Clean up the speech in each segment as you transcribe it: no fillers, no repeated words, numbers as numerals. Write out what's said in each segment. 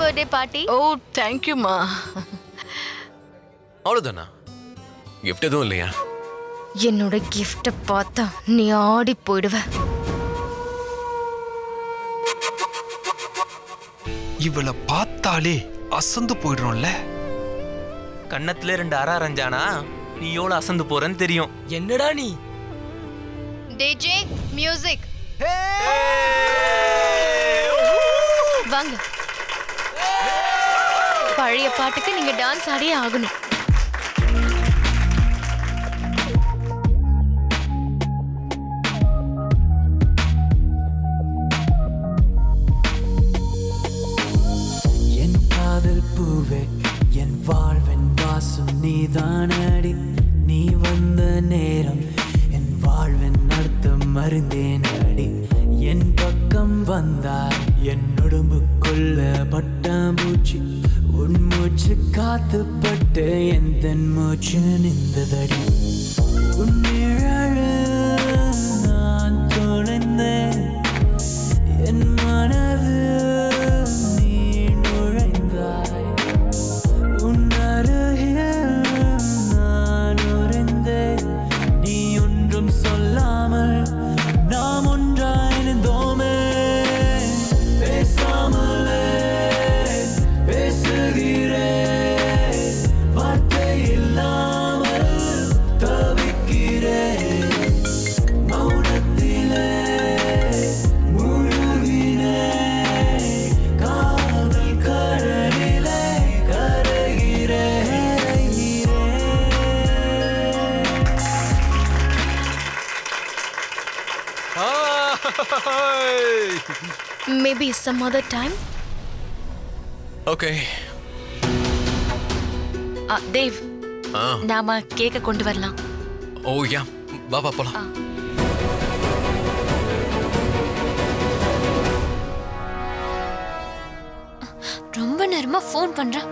Birthday party. ஓ தேங்க்யூமா. அவ்வளவுதானா? Gift எதுவும் இல்லையா? என்னோட கிஃப்ட பார்த்தா நீ ஆடி போயிடுவ. இவளை பார்த்தாலே அசந்து போயிடுறோம்ல. கண்ணத்துல 2 அரை அரைஞ்சானா நீ எவ்வளவு அசந்து போறன்னு தெரியும். என்னடா நீ? DJ music. வாங்க. பழைய பாட்டுக்கு நீங்க டான்ஸ் ஆடியே ஆகணும். என் காதல் பூவே, என் வாழ்வின் வாசம் நீதானடி. நீ வந்த நேரம் என் வாழ்வின் அர்த்தம் அறிந்தேன் அடி. என் பக்கம் வந்தாய் என் உடம்புக்குள்ள பட்டாம்பூச்சி. உன் மூச்சு காத்துப்பட்டு எந்த மூச்சு நின்றதடி. உன் நிழலில் நான் தொலைந்தேன். என் மனது நீ நுழைந்தாய். உன் அருகில் நான் உறைந்தேன். நீ ஒன்றும் சொல்லாமல் நாம் ஒன்றாயிருந்தோமே. பேசாமலே பேசுகிறேன். வார்த்தை இல்லாமல் தவிக்கிறேன். மௌனத்திலே முழுகினேன். காதல் கடலிலே கரைகிறேன். Maybe some other time. Okay. Dev, நாம கேக்க கொண்டு வரலாம். ஓ யா, வா வா போலாம். ரொம்ப நேரமா ஃபோன் பண்றேன்.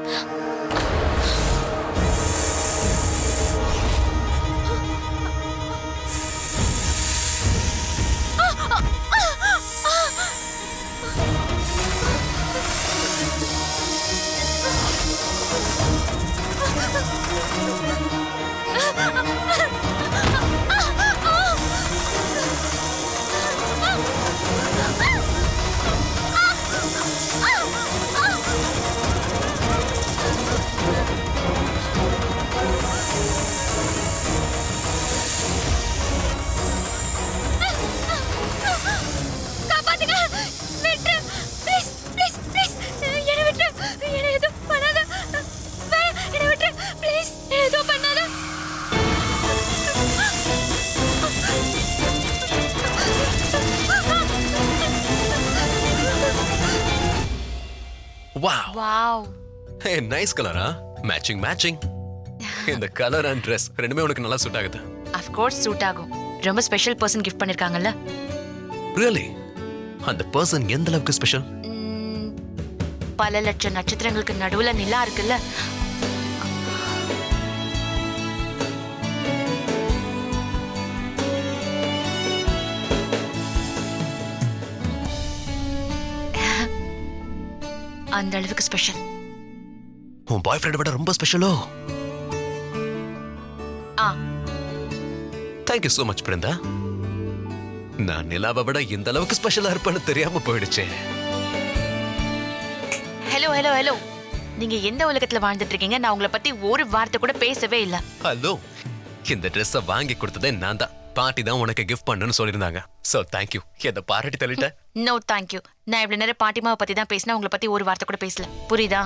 வாவ். வாவ். ஹே நைஸ் கலரா. Matching matching. இந்த கலர் அண்ட் Dress ரெண்டுமே உனக்கு நல்லா சூட் ஆகுது. ஆஃப் கோர்ஸ் சூட் ஆகும். ரொம்ப ஸ்பெஷல் பர்சன் கிஃப்ட் பண்ணிருக்காங்கல்ல. ரியலி? அந்த பர்சன் எந்த அளவுக்கு ஸ்பெஷல்? பல லட்சம் நட்சத்திரங்களுக்கு நடுவுல நிலா இருக்குல்ல, அந்த அளவுக்கு ஸ்பெஷல். உன் பாய் ஃப்ரெண்ட் விட ரொம்ப ஸ்பெஷலோ? Thank you so much Brinda. நான் நிலாவை விட இந்த அளவுக்கு ஸ்பெஷலா இருப்பேன்னு தெரியாம போயிடுச்சு. ஹலோ ஹலோ ஹலோ, நீங்க எந்த உலகத்துல வாழ்ந்துட்டு இருக்கீங்க? நான் உங்களை பத்தி ஒரு வார்த்தை கூட பேசவே இல்ல. ஹலோ, இந்த ட்ரெஸ்ஸை வாங்கி கொடுத்ததே நான் தான். பாட்டி தான் உனக்கு கிஃப்ட் பண்ணுன்னு சொல்லியிருந்தாங்க. So thank you. எதை பாராட்டி தள்ளிட்ட? No thank you. நான் இவ்வளவு நேரம் பாட்டிமாவை பத்தி தான் பேசினா, உங்களை பத்தி ஒரு வார்த்தை கூட பேசல. புரியுதா?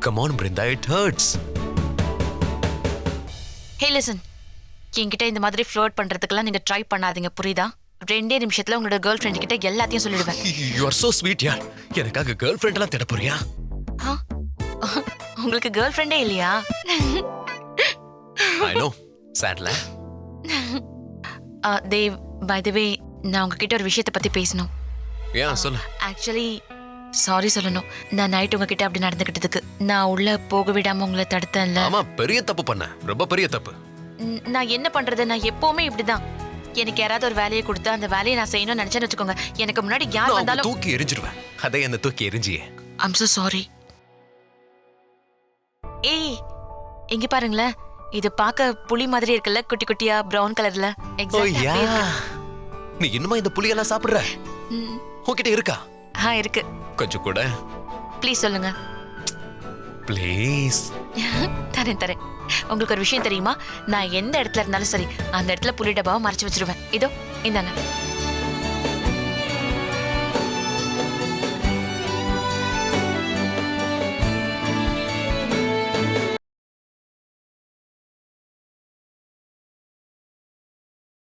Come on Brinda, it hurts. Hey listen, என்கிட்ட இந்த மாதிரி ஃப்ளர்ட் பண்றதுக்கெல்லாம் நீங்க ட்ரை பண்ணாதீங்க, புரியுதா? 2 நிமிஷத்துல உங்களோட கேர்ள் ஃப்ரெண்ட் கிட்ட எல்லாத்தையும் சொல்லிடுவேன். யூ ஆர் சோ ஸ்வீட் யார். எனக்காக கேர்ள் ஃப்ரெண்ட் எல்லாம் தேட போறியா? உங்களுக்கு கேர்ள் ஃப்ரெண்டே இல்லையா? ஐ நோ, சாட்ல. தேவ், பை தி வே, நான் உங்ககிட்ட ஒரு விஷயத்தை பத்தி பேசணும். சொல்லு. ஆக்சுவலி சாரி சொல்லணும். நான் நைட் உங்ககிட்ட அப்படி நடந்துக்கிட்டதுக்கு. நான் உள்ள போக விடாம உங்களை தடுத்தேன்ல. ஆமா, பெரிய தப்பு பண்ண. ரொம்ப பெரிய தப்பு. நான் என்ன பண்றது? நான் எப்பவுமே இப்படிதான். எனக்கு யாராவது ஒரு வேலையை கொடுத்தா அந்த வேலையை நான் செய்யணும்னு நினைச்சேன்னு வச்சுக்கோங்க, எனக்கு முன்னாடி யார் வந்தாலும் தூக்கி எரிஞ்சிருவேன். அதை என்ன தூக்கி எரிஞ்சியே. I'm so sorry. ஏய் இங்க பாருங்களேன், இது பார்க்க புலி மாதிரி இருக்குல்ல, குட்டி குட்டியா பிரவுன் கலர்ல. ஓ யா, நீ இன்னுமா இந்த புளியெல்லாம் சாப்பிடுற? உன்கிட்ட இருக்கா? இருக்கு. கொஞ்சம் கூட ப்ளீஸ் சொல்லுங்க. ப்ளீஸ். தரேன். உங்களுக்கு ஒரு விஷயம் தெரியுமா? நான் எந்த இடத்துல இருந்தாலும் சரி, அந்த இடத்துல புலி டப்பாவை மறைச்சு வச்சிருவேன். இதோ இந்தாங்க.